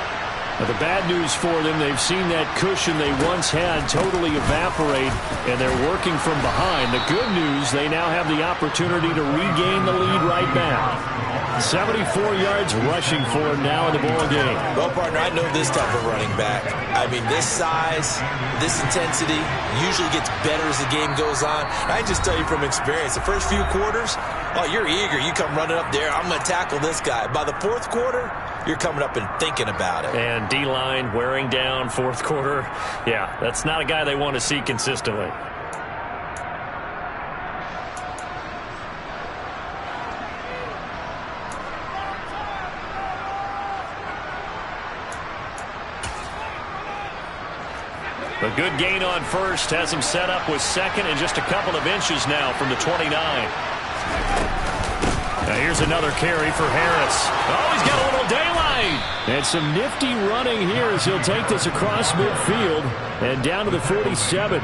Speaker 3: Now, the bad news for them, they've seen that cushion they once had totally evaporate, and they're working from behind. The good news, they now have the opportunity to regain the lead right back. 74 yards rushing for him now in the ball game.
Speaker 2: Well, partner, I know this type of running back. I mean, this size, this intensity usually gets better as the game goes on. I just tell you from experience, the first few quarters, oh, you're eager. You come running up there, I'm going to tackle this guy. By the fourth quarter, you're coming up and thinking about it.
Speaker 1: And D-line wearing down fourth quarter. Yeah, that's not a guy they want to see consistently. A good gain on first has him set up with second and just a couple of inches now from the 29. Now here's another carry for Harris. Oh, he's got a little daylight.
Speaker 3: And some nifty running here as he'll take this across midfield and down to the 47.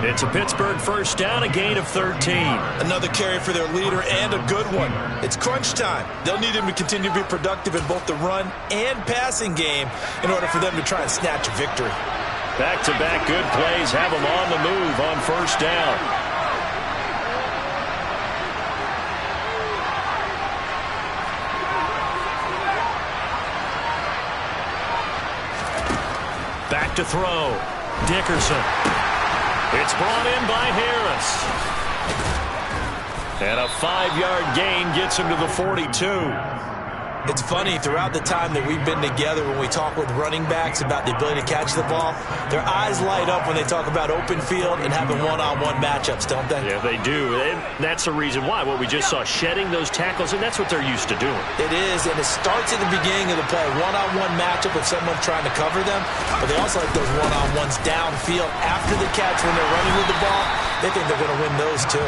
Speaker 1: It's a Pittsburgh first down, a gain of 13.
Speaker 2: Another carry for their leader and a good one. It's crunch time. They'll need him to continue to be productive in both the run and passing game in order for them to try and snatch a victory.
Speaker 1: Back-to-back good plays have him on the move on first down. Back to throw. Dickerson. It's brought in by Harris. And a 5-yard gain gets him to the 42.
Speaker 2: It's funny, throughout the time that we've been together, when we talk with running backs about the ability to catch the ball, their eyes light up when they talk about open field and having one-on-one matchups, don't they?
Speaker 1: Yeah, they do. And that's the reason why. What we just saw, shedding those tackles, and that's what they're used to doing.
Speaker 2: It is, and it starts at the beginning of the play. One-on-one matchup with someone trying to cover them, but they also like those one-on-ones downfield after the catch when they're running with the ball. They think they're going to win those, too.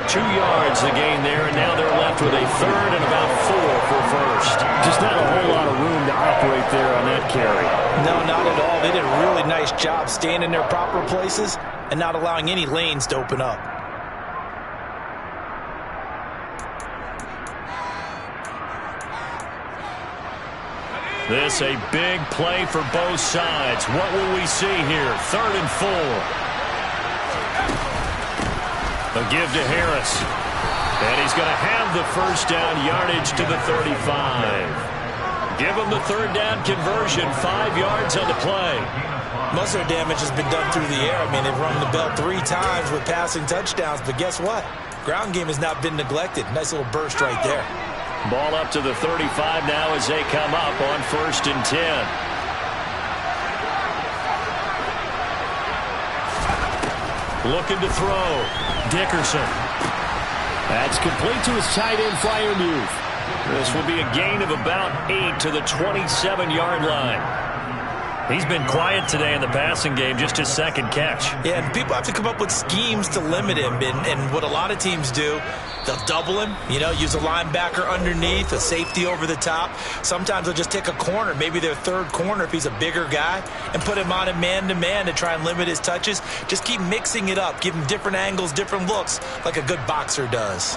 Speaker 1: 2 yards the gain there, and now they're left with a third and about 4 for first.
Speaker 3: Just not a whole lot of room to operate there on that carry.
Speaker 2: No, not at all. They did a really nice job staying in their proper places and not allowing any lanes to open up.
Speaker 1: This a big play for both sides. What will we see here? 3rd and 4. A give to Harris. And he's going to have the first down yardage to the 35. Give him the third down conversion. 5 yards on the play.
Speaker 2: Most of their damage has been done through the air. I mean, they've rung the bell 3 times with passing touchdowns. But guess what? Ground game has not been neglected. Nice little burst right there.
Speaker 1: Ball up to the 35 now as they come up on 1st and 10. Looking to throw. Dickerson.
Speaker 3: That's complete to his tight end flyer move.
Speaker 1: This will be a gain of about 8 to the 27-yard line. He's been quiet today in the passing game, just his second catch.
Speaker 2: Yeah, and people have to come up with schemes to limit him. And what a lot of teams do, they'll double him, use a linebacker underneath, a safety over the top. Sometimes they'll just take a corner, maybe their third corner if he's a bigger guy, and put him on a man-to-man to try and limit his touches. Just keep mixing it up, give him different angles, different looks, like a good boxer does.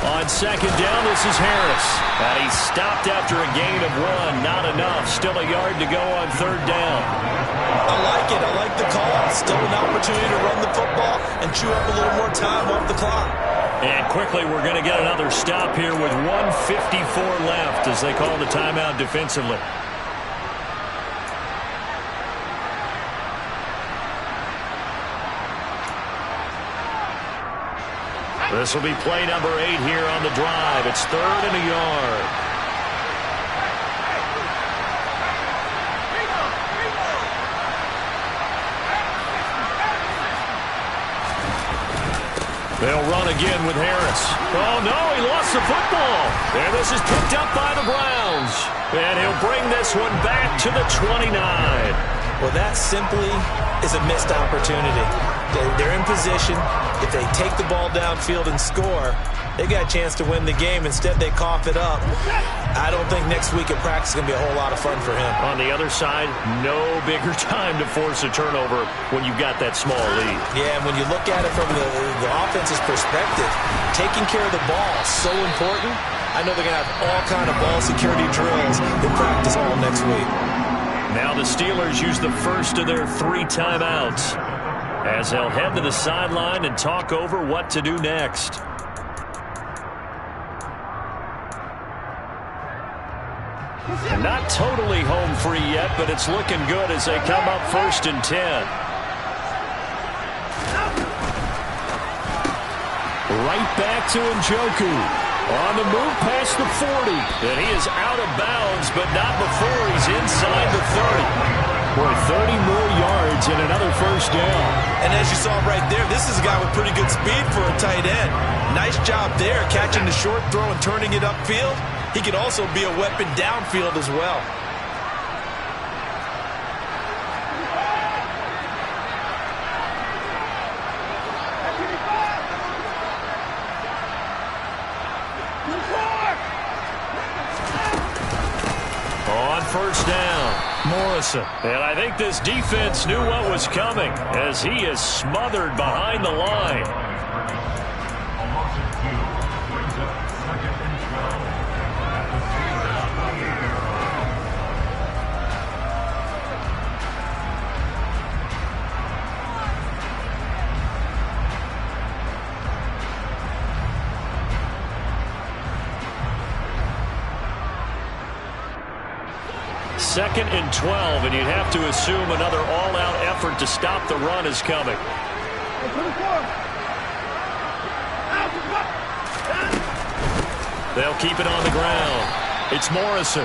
Speaker 1: On second down, this is Harris. And he stopped after a gain of 1. Not enough. Still a yard to go on 3rd down.
Speaker 2: I like it. I like the call. Still an opportunity to run the football and chew up a little more time off the clock.
Speaker 1: And quickly, we're going to get another stop here with 1:54 left as they call the timeout defensively. This will be play number 8 here on the drive. It's 3rd and a yard. They'll run again with Harris. Oh, no, he lost the football. And this is picked up by the Browns. And he'll bring this one back to the 29.
Speaker 2: Well, that simply is a missed opportunity. They're in position. If they take the ball downfield and score, they got a chance to win the game. Instead, they cough it up. I don't think next week at practice is going to be a whole lot of fun for him.
Speaker 1: On the other side, no bigger time to force a turnover when you've got that small lead.
Speaker 2: Yeah, and when you look at it from the offense's perspective, taking care of the ball is so important. I know they're going to have all kind of ball security drills in practice all next week.
Speaker 1: Now the Steelers use the first of their 3 timeouts as they'll head to the sideline and talk over what to do next. And not totally home free yet, but it's looking good as they come up 1st and 10. Right back to Njoku. On the move past the 40. And he is out of bounds, but not before he's inside the 30. Boy, 30 more yards and another first down.
Speaker 2: And as you saw right there, this is a guy with pretty good speed for a tight end. Nice job there, catching the short throw and turning it upfield. He could also be a weapon downfield as well.
Speaker 1: On first down, Morrison. And I think this defense knew what was coming as he is smothered behind the line. Second and 12, and you'd have to assume another all-out effort to stop the run is coming. They'll keep it on the ground. It's Morrison.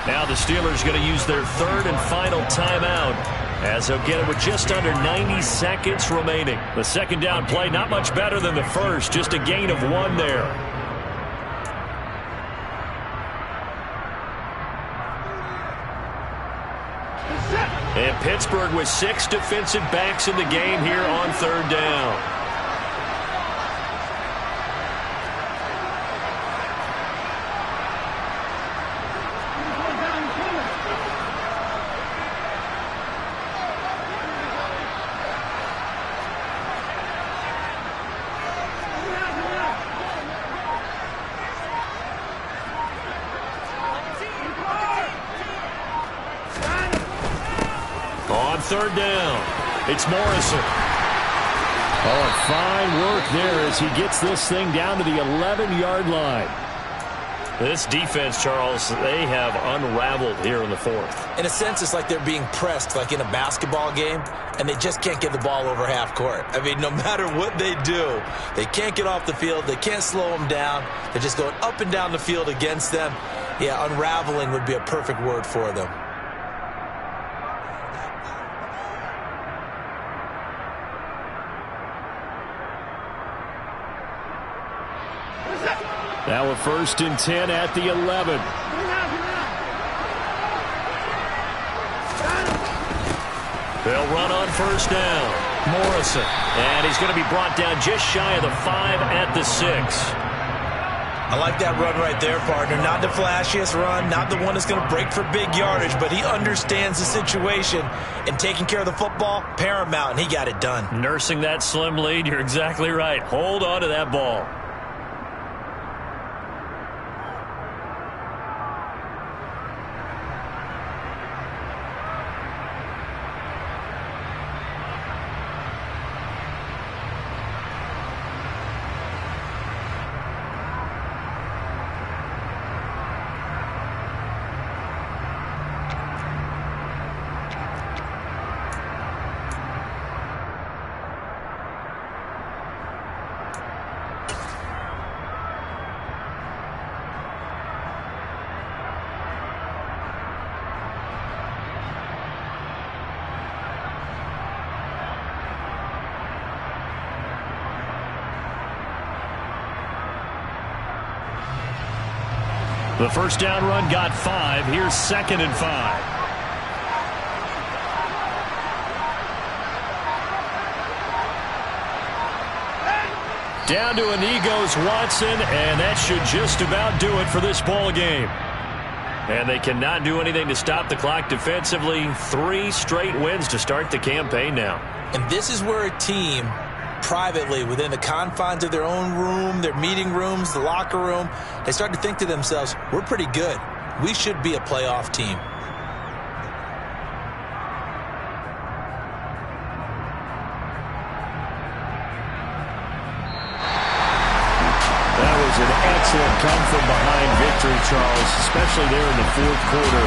Speaker 1: Now the Steelers going to use their 3rd and final timeout as they'll get it with just under 90 seconds remaining. The second down play not much better than the first, just a gain of 1 there. And Pittsburgh with 6 defensive backs in the game here on 3rd down. On 3rd down, it's Morrison. Oh, fine work there as he gets this thing down to the 11-yard line. This defense, Charles, they have unraveled here in the 4th.
Speaker 2: In a sense, it's like they're being pressed, like in a basketball game, and they just can't get the ball over half court. I mean, no matter what they do, they can't get off the field. They can't slow them down. They're just going up and down the field against them. Yeah, unraveling would be a perfect word for them.
Speaker 3: Now a 1st and 10 at the 11.
Speaker 1: They'll run on 1st down. Morrison. And he's going to be brought down just shy of the 5 at the 6.
Speaker 2: I like that run right there, partner. Not the flashiest run, not the one that's going to break for big yardage, but he understands the situation, and taking care of the football, paramount, and he got it done.
Speaker 1: Nursing that slim lead, you're exactly right. Hold on to that ball. The first down run got 5. Here's 2nd and 5. Down to a knee goes Watson, and that should just about do it for this ball game. And they cannot do anything to stop the clock defensively. 3 straight wins to start the campaign now.
Speaker 2: And this is where a team, privately, within the confines of their own room, their meeting rooms, the locker room, they start to think to themselves, we're pretty good. We should be a playoff team.
Speaker 3: That was an excellent come-from-behind victory, Charles, especially there in the fourth quarter.